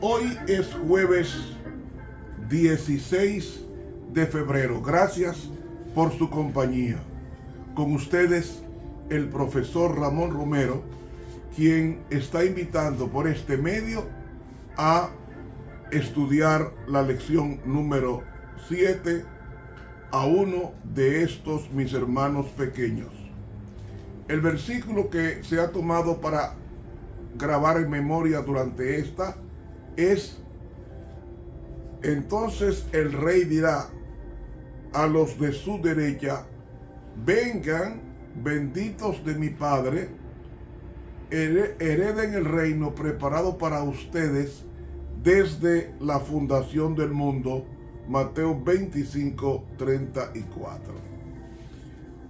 Hoy es jueves 16 de febrero. Gracias por su compañía. Con ustedes, el profesor Ramón Romero, quien está invitando por este medio a estudiar la lección número 7 a uno de estos mis hermanos pequeños. El versículo que se ha tomado para grabar en memoria durante esta es: entonces el rey dirá a los de su derecha: vengan, benditos de mi Padre, hereden el reino preparado para ustedes desde la fundación del mundo. Mateo 25, 34.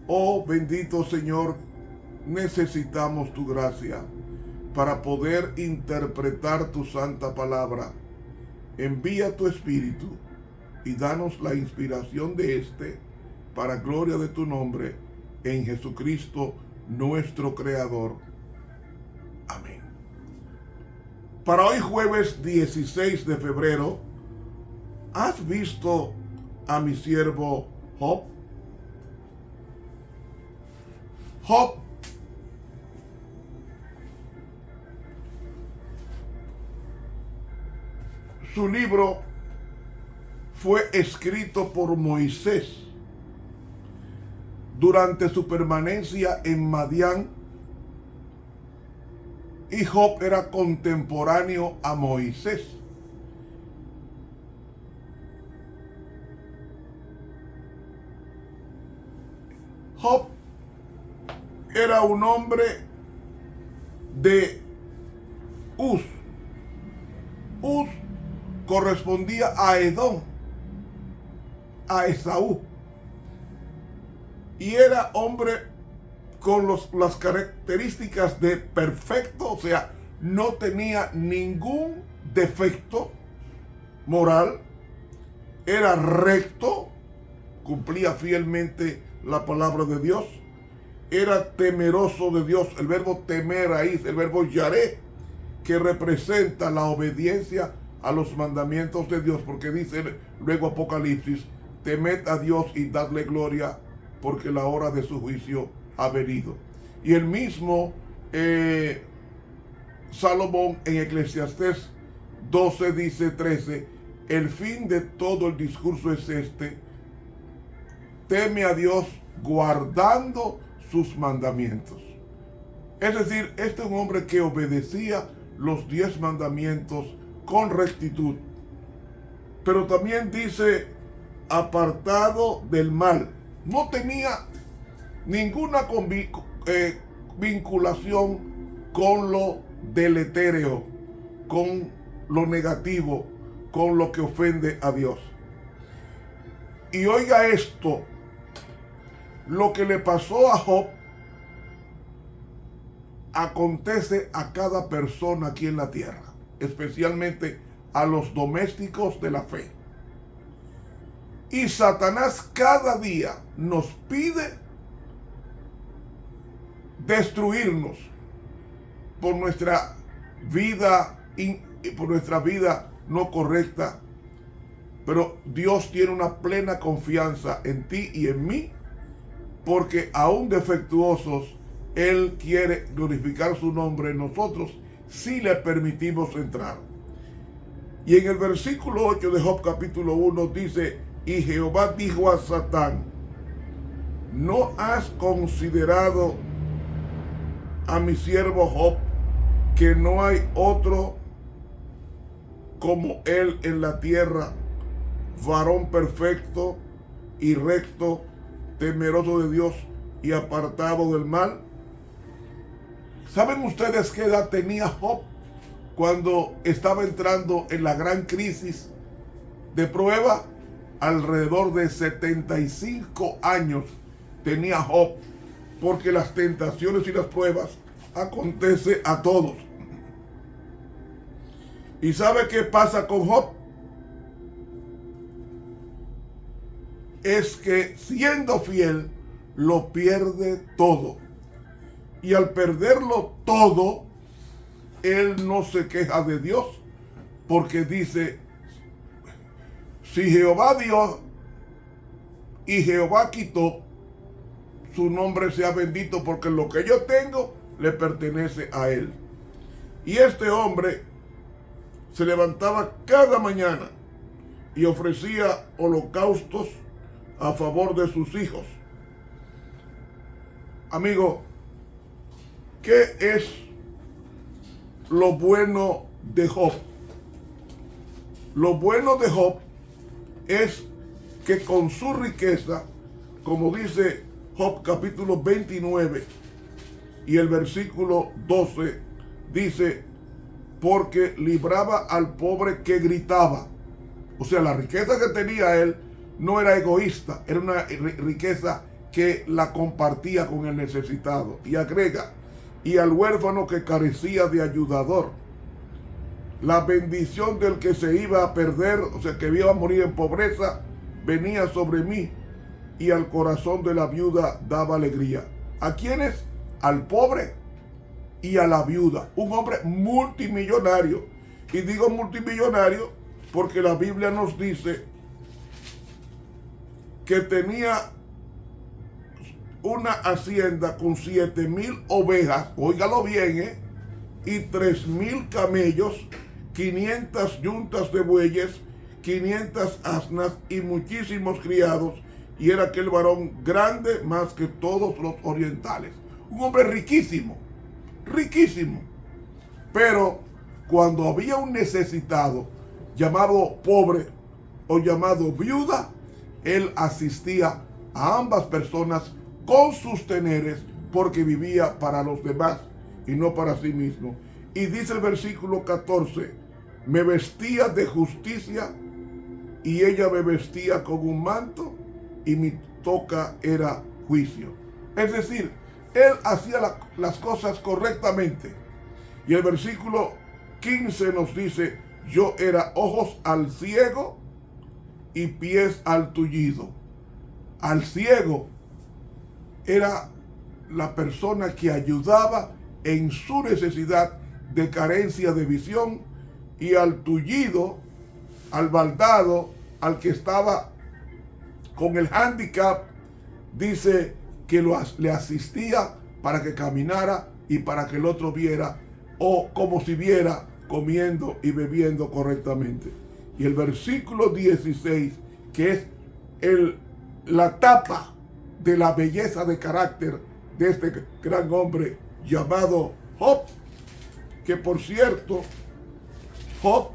Oh bendito Señor, necesitamos tu gracia para poder interpretar tu santa palabra. Envía tu Espíritu y danos la inspiración de este, para gloria de tu nombre, en Jesucristo nuestro Creador. Amén. Para hoy jueves 16 de febrero, ¿has visto a mi siervo Job? Job su libro fue escrito por Moisés durante su permanencia en Madián, y Job era contemporáneo a Moisés. Job era un hombre de Uz. Uz correspondía a Edom, a Esaú, y era hombre con las características de perfecto, o sea, no tenía ningún defecto moral, era recto, cumplía fielmente la palabra de Dios, era temeroso de Dios. El verbo temer ahí es el verbo yaré, que representa la obediencia a los mandamientos de Dios, porque dice luego Apocalipsis: temed a Dios y dadle gloria, porque la hora de su juicio ha venido. Y el mismo Salomón en Eclesiastés 12 dice 13: el fin de todo el discurso es este: teme a Dios guardando sus mandamientos. Es decir, este es un hombre que obedecía los 10 mandamientos con rectitud, pero también dice apartado del mal. No tenía ninguna vinculación con lo deletéreo, con lo negativo, con lo que ofende a Dios. Y oiga esto, lo que le pasó a Job acontece a cada persona aquí en la tierra, especialmente a los domésticos de la fe. Y Satanás cada día nos pide destruirnos por nuestra vida no correcta. Pero Dios tiene una plena confianza en ti y en mí, porque aún defectuosos, Él quiere glorificar su nombre en nosotros si le permitimos entrar. Y en el versículo 8 de Job capítulo 1 dice: y Jehová dijo a Satán: ¿no has considerado a mi siervo Job, que no hay otro como él en la tierra, varón perfecto y recto, temeroso de Dios y apartado del mal? ¿Saben ustedes qué edad tenía Job cuando estaba entrando en la gran crisis de prueba? Alrededor de 75 años tenía Job, porque las tentaciones y las pruebas acontecen a todos. ¿Y sabe qué pasa con Job? Es que siendo fiel lo pierde todo. Y al perderlo todo, él no se queja de Dios, porque dice, si Jehová dio y Jehová quitó, su nombre sea bendito, porque lo que yo tengo le pertenece a él. Y este hombre se levantaba cada mañana y ofrecía holocaustos a favor de sus hijos. Amigo, ¿qué es lo bueno de Job? Lo bueno de Job es que con su riqueza, como dice Job capítulo 29 y el versículo 12, dice, porque libraba al pobre que gritaba. O sea, la riqueza que tenía él no era egoísta, era una riqueza que la compartía con el necesitado. Y agrega, y al huérfano que carecía de ayudador. La bendición del que se iba a perder, o sea, que iba a morir en pobreza, venía sobre mí, y al corazón de la viuda daba alegría. ¿A quiénes? Al pobre y a la viuda. Un hombre multimillonario. Y digo multimillonario porque la Biblia nos dice que tenía una hacienda con 7,000 ovejas, óigalo bien, y 3,000 camellos, 500 yuntas de bueyes, 500 asnas y muchísimos criados, y era aquel varón grande más que todos los orientales. Un hombre riquísimo, riquísimo. Pero cuando había un necesitado llamado pobre o llamado viuda, él asistía a ambas personas con sus teneres, porque vivía para los demás y no para sí mismo. Y dice el versículo 14, me vestía de justicia y ella me vestía con un manto y mi toca era juicio. Es decir, él hacía las cosas correctamente. Y el versículo 15 nos dice, yo era ojos al ciego y pies al tullido. Al ciego era la persona que ayudaba en su necesidad de carencia de visión, y al tullido, al baldado, al que estaba con el hándicap, dice que le asistía para que caminara y para que el otro viera, o como si viera, comiendo y bebiendo correctamente. Y el versículo 16, que es la tapa de la belleza de carácter de este gran hombre llamado Job, que por cierto, Job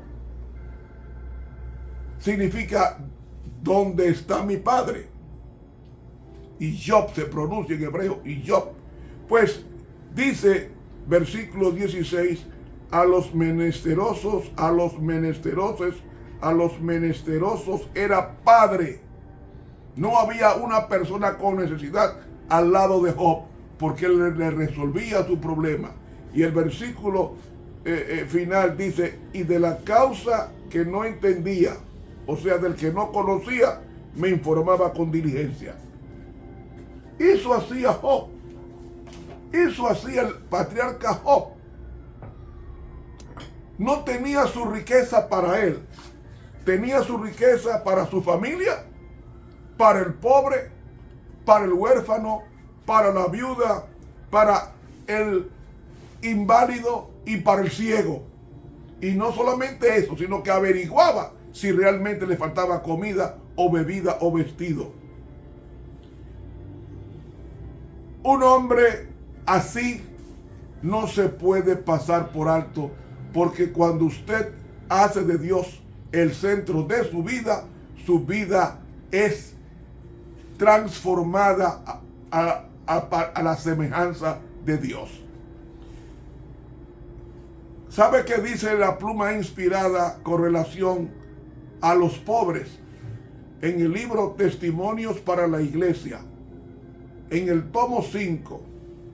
significa ¿dónde está mi padre? Y Job se pronuncia en hebreo, y Job. Pues dice, versículo 16, a los menesterosos era padre. No había una persona con necesidad al lado de Job, porque él le resolvía su problema. Y el versículo final dice, y de la causa que no entendía, o sea, del que no conocía, me informaba con diligencia. Eso hacía Job. Eso hacía el patriarca Job. No tenía su riqueza para él. Tenía su riqueza para su familia, para el pobre, para el huérfano, para la viuda, para el inválido y para el ciego. Y no solamente eso, sino que averiguaba si realmente le faltaba comida o bebida o vestido. Un hombre así no se puede pasar por alto, porque cuando usted hace de Dios el centro de su vida es transformada a la semejanza de Dios. ¿Sabe qué dice la pluma inspirada con relación a los pobres? En el libro Testimonios para la Iglesia, en el tomo 5,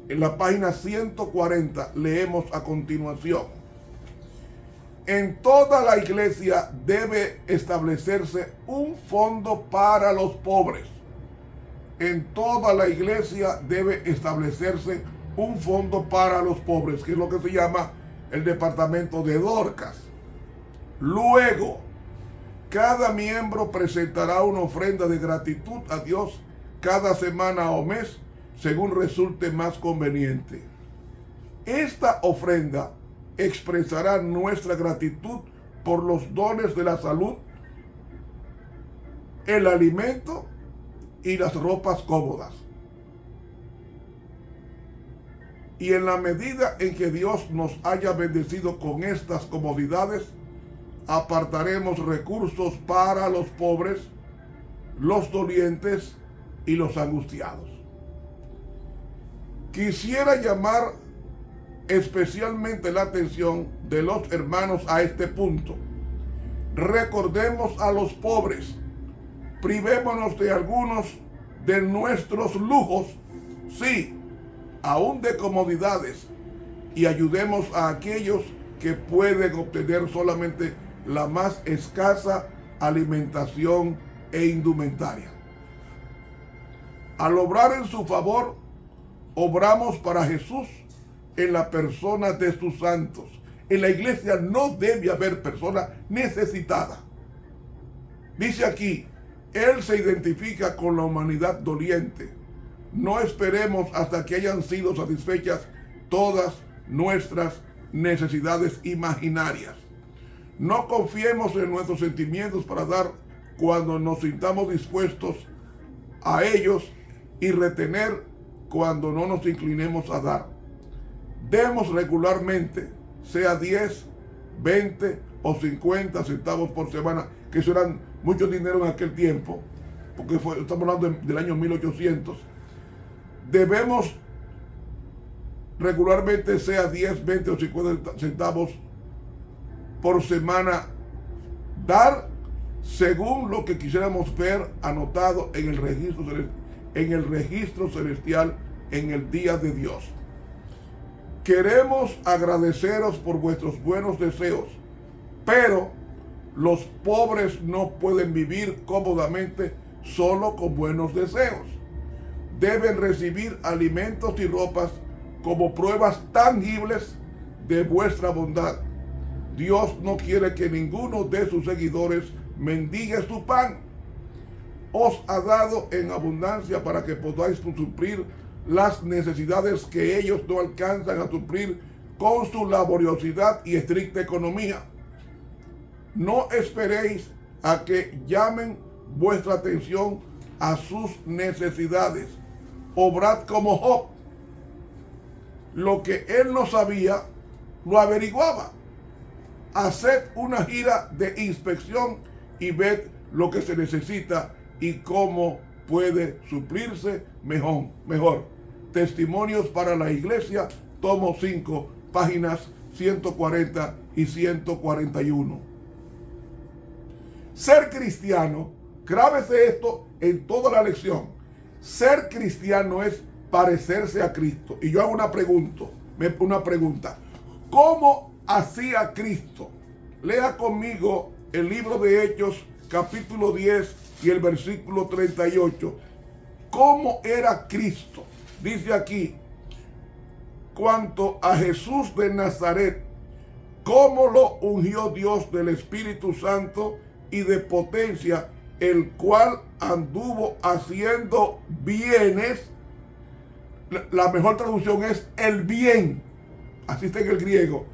en la página 140, leemos a continuación: en toda la iglesia debe establecerse un fondo para los pobres. En toda la iglesia debe establecerse un fondo para los pobres, que es lo que se llama el departamento de Dorcas. Luego, cada miembro presentará una ofrenda de gratitud a Dios cada semana o mes, según resulte más conveniente. Esta ofrenda expresará nuestra gratitud por los dones de la salud, el alimento y las ropas cómodas. Y en la medida en que Dios nos haya bendecido con estas comodidades, apartaremos recursos para los pobres, los dolientes y los angustiados. Quisiera llamar especialmente la atención de los hermanos a este punto. Recordemos a los pobres, privémonos de algunos de nuestros lujos, sí, aún de comodidades, y ayudemos a aquellos que pueden obtener solamente la más escasa alimentación e indumentaria. Al obrar en su favor, obramos para Jesús en la persona de sus santos. En la iglesia no debe haber persona necesitada. Dice aquí, Él se identifica con la humanidad doliente. No esperemos hasta que hayan sido satisfechas todas nuestras necesidades imaginarias. No confiemos en nuestros sentimientos para dar cuando nos sintamos dispuestos a ellos y retener cuando no nos inclinemos a dar. Demos regularmente, sea 10, 20 o 50 centavos por semana, que eso eran mucho dinero en aquel tiempo, porque estamos hablando del año 1800. Debemos regularmente, sea 10, 20 o 50 centavos por semana, dar según lo que quisiéramos ver anotado en el registro celestial en el día de Dios. Queremos agradeceros por vuestros buenos deseos, pero los pobres no pueden vivir cómodamente solo con buenos deseos. Deben recibir alimentos y ropas como pruebas tangibles de vuestra bondad. Dios no quiere que ninguno de sus seguidores mendigue su pan. Os ha dado en abundancia para que podáis suplir las necesidades que ellos no alcanzan a suplir con su laboriosidad y estricta economía. No esperéis a que llamen vuestra atención a sus necesidades. Obrad como Job. Lo que él no sabía, lo averiguaba. Haced una gira de inspección y ved lo que se necesita y cómo puede suplirse mejor. Testimonios para la Iglesia, tomo 5, páginas 140 y 141. Ser cristiano, grábese esto en toda la lección. Ser cristiano es parecerse a Cristo. Y yo hago una pregunta. ¿Cómo hacía Cristo? Lea conmigo el libro de Hechos, capítulo 10 y el versículo 38. ¿Cómo era Cristo? Dice aquí, cuanto a Jesús de Nazaret, cómo lo ungió Dios del Espíritu Santo y de potencia, el cual anduvo haciendo bienes. La mejor traducción es el bien, así está en el griego,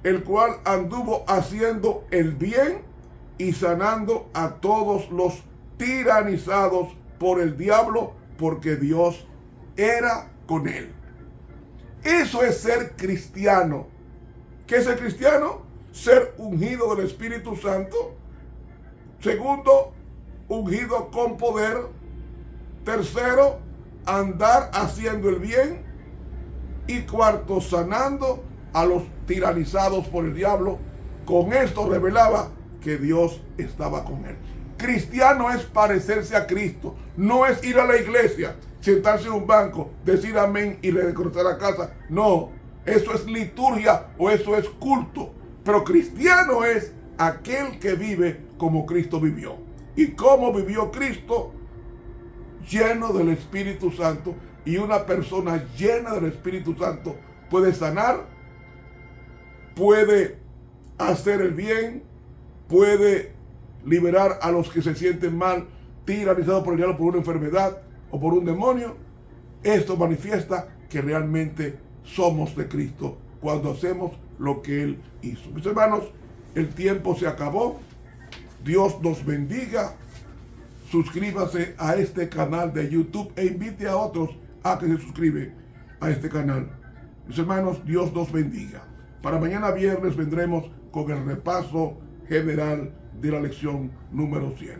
el cual anduvo haciendo el bien y sanando a todos los tiranizados por el diablo, porque Dios era con él. Eso es ser cristiano. ¿Qué es ser cristiano? Ser ungido del Espíritu Santo. Segundo, ungido con poder. Tercero, andar haciendo el bien. Y cuarto, sanando a los tiranizados por el diablo. Con esto revelaba que Dios estaba con él. Cristiano es parecerse a Cristo. No es ir a la iglesia, sentarse en un banco, decir amén y regresar a la casa. No, eso es liturgia o eso es culto. Pero cristiano es aquel que vive como Cristo vivió. ¿Y cómo vivió Cristo? Lleno del Espíritu Santo, Y una persona llena del Espíritu Santo puede sanar, puede hacer el bien, puede liberar a los que se sienten mal, tiranizados por el diablo, por una enfermedad o por un demonio. Esto manifiesta que realmente somos de Cristo cuando hacemos lo que Él hizo. Mis hermanos, el tiempo se acabó. Dios nos bendiga. Suscríbase a este canal de YouTube e invite a otros a que se suscriben a este canal. Mis hermanos, Dios nos bendiga. Para mañana viernes vendremos con el repaso general de la lección número 7.